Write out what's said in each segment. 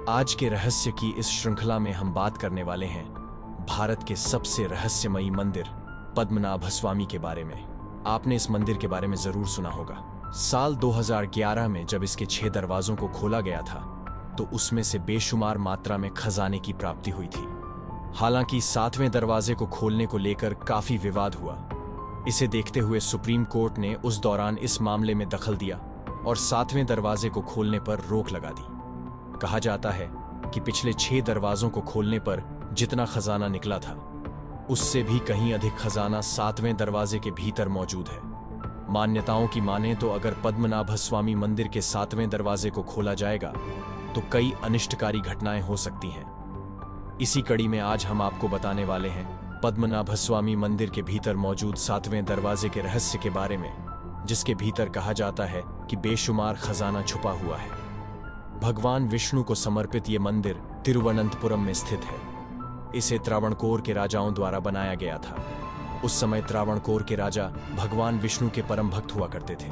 आज के रहस्य की इस श्रृंखला में हम बात करने वाले हैं भारत के सबसे रहस्यमयी मंदिर पद्मनाभ स्वामी के बारे में। आपने इस मंदिर के बारे में जरूर सुना होगा। साल 2011 में जब इसके 6 दरवाजों को खोला गया था तो उसमें से बेशुमार मात्रा में खजाने की प्राप्ति हुई थी। हालांकि 7वें दरवाजे को खोलने को लेकर काफी विवाद हुआ। इसे देखते हुए सुप्रीम कोर्ट ने उस दौरान इस मामले में दखल दिया और 7वें दरवाजे को खोलने पर रोक लगा दी। कहा जाता है कि पिछले 6 दरवाजों को खोलने पर जितना खजाना निकला था उससे भी कहीं अधिक खजाना 7वें दरवाजे के भीतर मौजूद है। मान्यताओं की माने तो अगर पद्मनाभ स्वामी मंदिर के 7वें दरवाजे को खोला जाएगा तो कई अनिष्टकारी घटनाएं हो सकती हैं। इसी कड़ी में आज हम आपको बताने वाले हैं पद्मनाभ स्वामी मंदिर के भीतर मौजूद 7वें दरवाजे के रहस्य के बारे में, जिसके भीतर कहा जाता है कि बेशुमार खजाना छुपा हुआ है। भगवान विष्णु को समर्पित ये मंदिर तिरुवनंतपुरम में स्थित है। इसे त्रावणकोर के राजाओं द्वारा बनाया गया था। उस समय त्रावणकोर के राजा भगवान विष्णु के परम भक्त हुआ करते थे।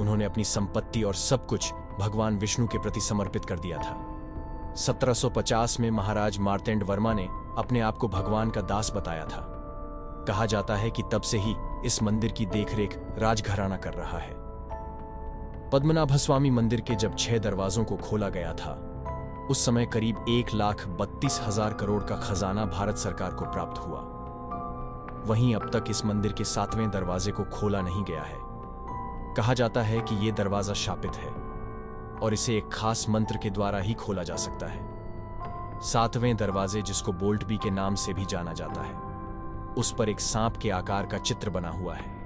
उन्होंने अपनी संपत्ति और सब कुछ भगवान विष्णु के प्रति समर्पित कर दिया था। 1750 में महाराज मार्तेंड वर्मा ने अपने आप को भगवान का दास बताया था। कहा जाता है कि तब से ही इस मंदिर की देखरेख राजघराना कर रहा है। पद्मनाभ स्वामी मंदिर के जब 6 दरवाजों को खोला गया था उस समय करीब 1,32,000 करोड़ का खजाना भारत सरकार को प्राप्त हुआ। वहीं अब तक इस मंदिर के 7वें दरवाजे को खोला नहीं गया है। कहा जाता है कि यह दरवाजा शापित है और इसे एक खास मंत्र के द्वारा ही खोला जा सकता है। 7वें दरवाजे, जिसको बोल्ट बी के नाम से भी जाना जाता है, उस पर एक सांप के आकार का चित्र बना हुआ है।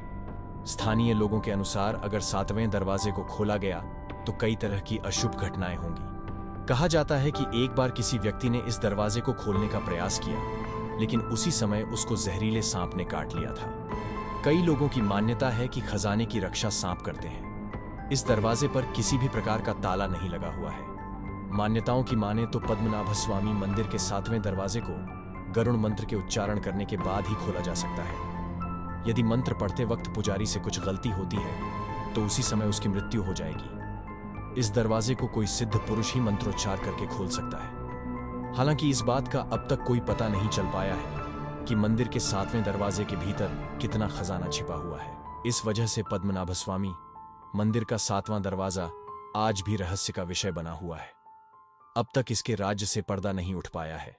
स्थानीय लोगों के अनुसार अगर 7वें दरवाजे को खोला गया तो कई तरह की अशुभ घटनाएं होंगी। कहा जाता है कि एक बार किसी व्यक्ति ने इस दरवाजे को खोलने का प्रयास किया, लेकिन उसी समय उसको जहरीले सांप ने काट लिया था। कई लोगों की मान्यता है कि खजाने की रक्षा सांप करते हैं। इस दरवाजे पर किसी भी प्रकार का ताला नहीं लगा हुआ है। मान्यताओं की माने तो पद्मनाभ स्वामी मंदिर के 7वें दरवाजे को गरुड़ मंत्र के उच्चारण करने के बाद ही खोला जा सकता है। यदि मंत्र पढ़ते वक्त पुजारी से कुछ गलती होती है तो उसी समय उसकी मृत्यु हो जाएगी। इस दरवाजे को कोई सिद्ध पुरुष ही मंत्रोच्चार करके खोल सकता है। हालांकि इस बात का अब तक कोई पता नहीं चल पाया है कि मंदिर के 7वें दरवाजे के भीतर कितना खजाना छिपा हुआ है। इस वजह से पद्मनाभ स्वामी मंदिर का 7वां दरवाजा आज भी रहस्य का विषय बना हुआ है। अब तक इसके राज्य से पर्दा नहीं उठ पाया है।